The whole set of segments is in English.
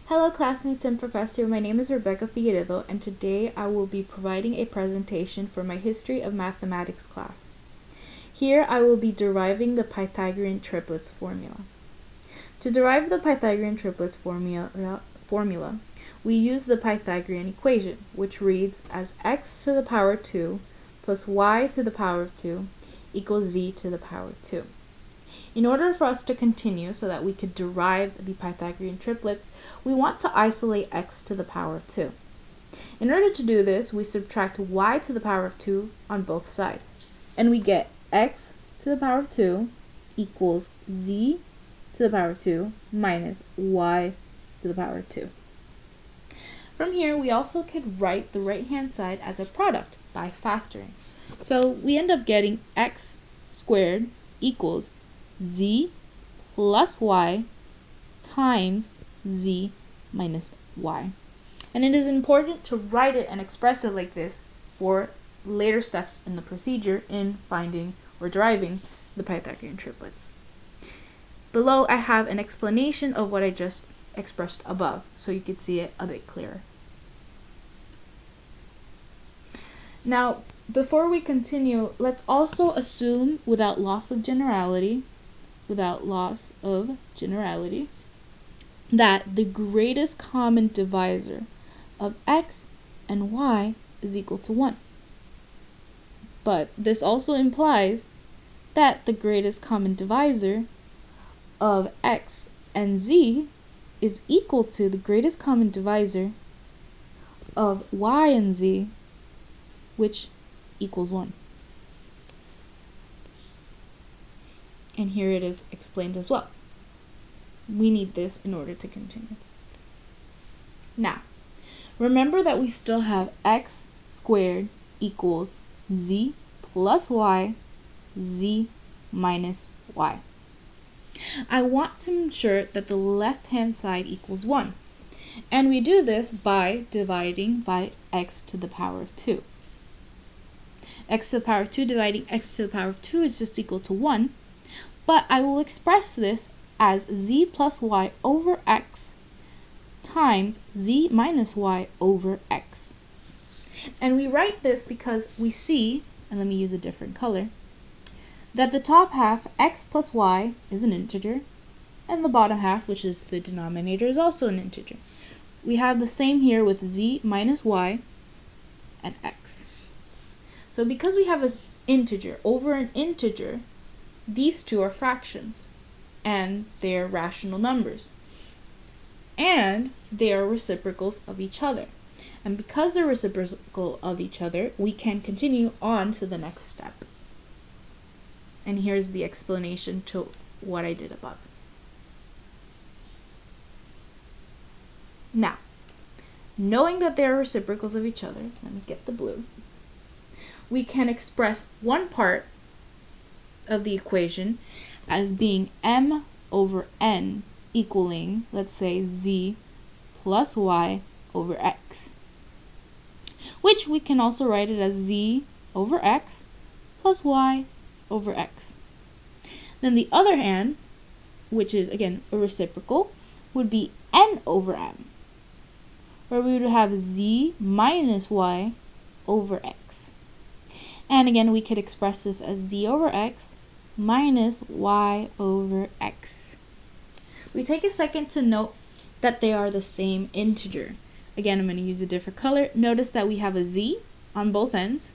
Hello classmates and professor, my name is Rebecca Figueredo and today I will be providing a presentation for my History of Mathematics class. Here I will be deriving the Pythagorean triplets formula. To derive the Pythagorean triplets formula, we use the Pythagorean equation, which reads as x to the power 2 plus y to the power of 2 equals z to the power of 2. In order for us to continue so that we could derive the Pythagorean triplets, we want to isolate x to the power of 2. In order to do this, we subtract y to the power of 2 on both sides, and we get x to the power of 2 equals z to the power of 2 minus y to the power of 2. From here, we also could write the right-hand side as a product by factoring. So we end up getting x squared equals z plus y times z minus y. And it is important to write it and express it like this for later steps in the procedure in finding or deriving the Pythagorean triplets. Below I have an explanation of what I just expressed above, so you can see it a bit clearer. Now, before we continue, let's also assume without loss of generality, that the greatest common divisor of x and y is equal to 1. But this also implies that the greatest common divisor of x and z is equal to the greatest common divisor of y and z, which equals 1. And here it is explained as well. We need this in order to continue. Now, remember that we still have x squared equals z plus y, z minus y. I want to ensure that the left-hand side equals 1. And we do this by dividing by x to the power of 2. X to the power of 2 dividing x to the power of 2 is just equal to 1. But I will express this as z plus y over x times z minus y over x. And we write this because we see, and let me use a different color, that the top half, x plus y, is an integer, and the bottom half, which is the denominator, is also an integer. We have the same here with z minus y and x. So because we have an integer over an integer, these two are fractions, and they are rational numbers, and they are reciprocals of each other. And because they're reciprocal of each other, we can continue on to the next step. And here's the explanation to what I did above. Now, knowing that they are reciprocals of each other, let me get the blue, we can express one part of the equation as being m over n equaling, let's say, z plus y over x, which we can also write it as z over x plus y over x. Then the other hand, which is again a reciprocal, would be n over m, where we would have z minus y over x. And again, we could express this as z over x minus y over x. We take a second to note that they are the same integer. Again, I'm going to use a different color. Notice that we have a z on both ends,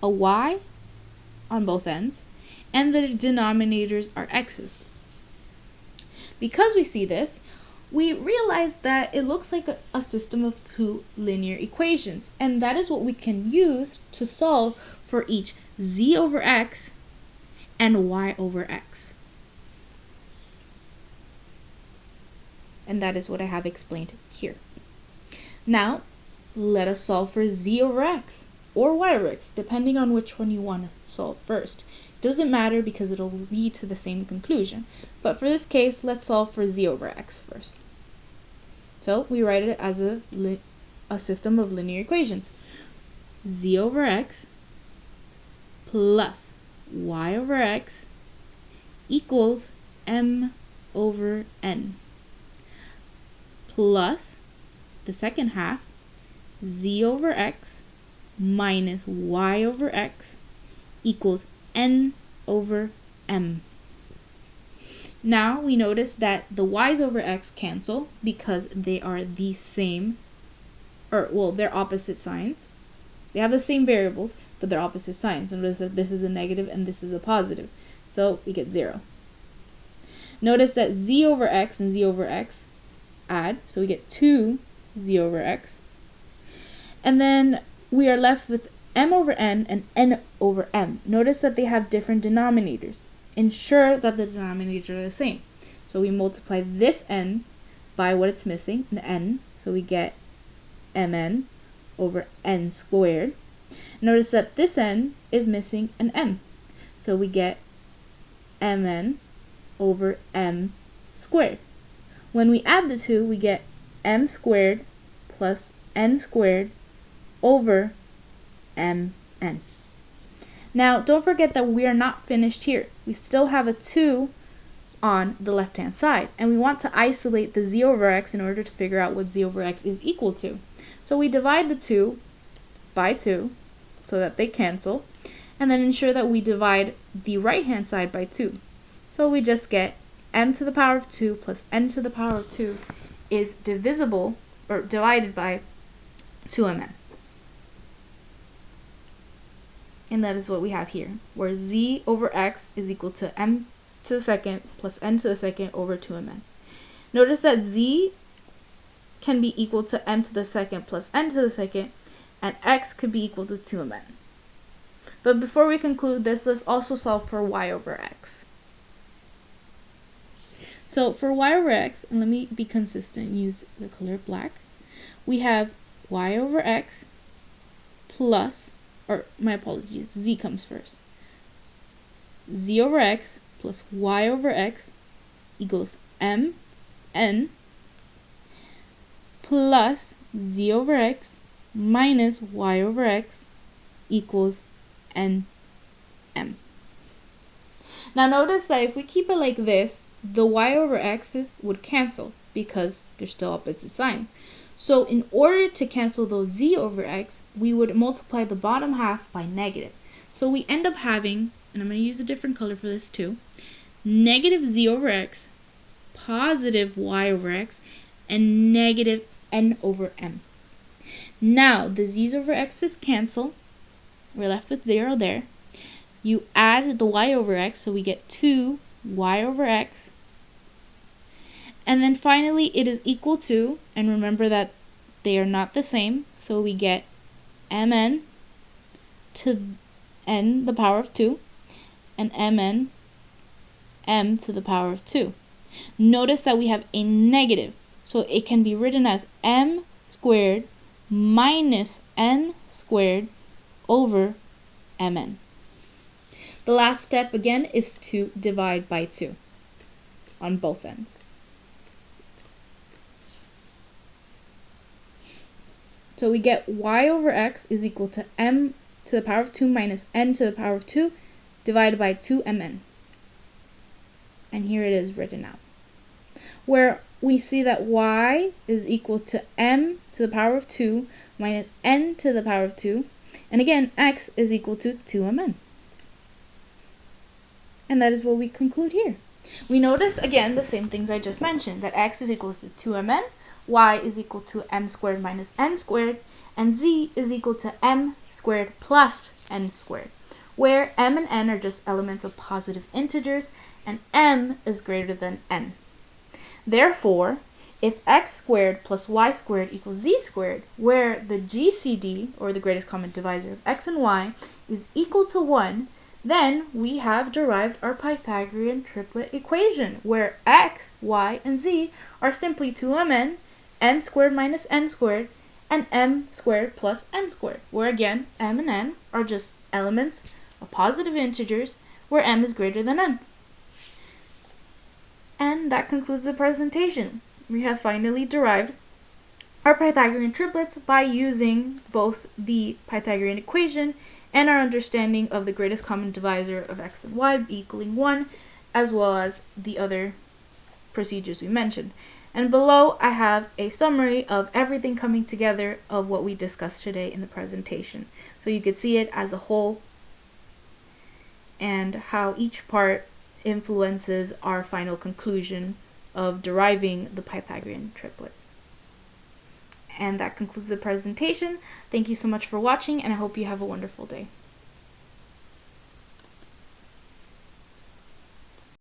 a y on both ends, and the denominators are x's. Because we see this, we realize that it looks like a system of two linear equations, and that is what we can use to solve for each z over x and y over x. And that is what I have explained here. Now, let us solve for z over x or y over x, depending on which one you want to solve first. Doesn't matter because it'll lead to the same conclusion. But for this case, let's solve for z over x first. So we write it as a system of linear equations. Z over x plus y over x equals m over n plus the second half, z over x minus y over x equals n over m. Now we notice that the y's over x cancel because they are the same, or well, they're opposite signs. They have the same variables, but they're opposite signs. Notice that this is a negative and this is a positive. So we get 0. Notice that z over x and z over x add, so we get 2z over x. And then we are left with m over n and n over m. Notice that they have different denominators. Ensure that the denominators are the same. So we multiply this n by what it's missing, an n, so we get mn over n squared. Notice that this n is missing an m, so we get mn over m squared. When we add the two, we get m squared plus n squared over mn. Now, don't forget that we are not finished here. We still have a 2 on the left-hand side, and we want to isolate the z over x in order to figure out what z over x is equal to. So we divide the 2 by 2 so that they cancel, and then ensure that we divide the right-hand side by 2. So we just get m to the power of 2 plus n to the power of 2 is divisible, or divided by 2mn. And that is what we have here, where z over x is equal to m to the second plus n to the second over 2mn. Notice that z can be equal to m to the second plus n to the second, and x could be equal to 2mn. But before we conclude this, let's also solve for y over x. So for y over x, and let me be consistent, use the color black, we have y over x plus, or my apologies, z comes first. Z over x plus y over x equals mn plus z over x minus y over x equals nm. Now notice that if we keep it like this, the y over x's would cancel because they're still opposite sign. So in order to cancel the z over x, we would multiply the bottom half by negative. So we end up having, and I'm going to use a different color for this too, negative z over x, positive y over x, and negative n over m. Now the z's over x's cancel. We're left with 0 there. You add the y over x, so we get 2y over x. And then finally it is equal to, and remember that they are not the same, so we get mn to n the power of 2 and mn m to the power of 2. Notice that we have a negative, so it can be written as m squared minus n squared over mn. The last step again is to divide by 2 on both ends. So we get y over x is equal to m to the power of 2 minus n to the power of 2 divided by 2mn. And here it is written out, where we see that y is equal to m to the power of 2 minus n to the power of 2, and again x is equal to 2mn. And that is what we conclude here. We notice again the same things I just mentioned, that x is equal to 2mn, y is equal to m squared minus n squared, and z is equal to m squared plus n squared, where m and n are just elements of positive integers, and m is greater than n. Therefore, if x squared plus y squared equals z squared, where the GCD, or the greatest common divisor of x and y, is equal to 1, then we have derived our Pythagorean triplet equation, where x, y, and z are simply 2mn, m squared minus n squared, and m squared plus n squared, where again m and n are just elements of positive integers where m is greater than n. And that concludes the presentation. We have finally derived our Pythagorean triplets by using both the Pythagorean equation and our understanding of the greatest common divisor of x and y equaling 1, as well as the other procedures we mentioned. And below I have a summary of everything coming together of what we discussed today in the presentation. So you could see it as a whole and how each part influences our final conclusion of deriving the Pythagorean triplets. And that concludes the presentation. Thank you so much for watching, and I hope you have a wonderful day.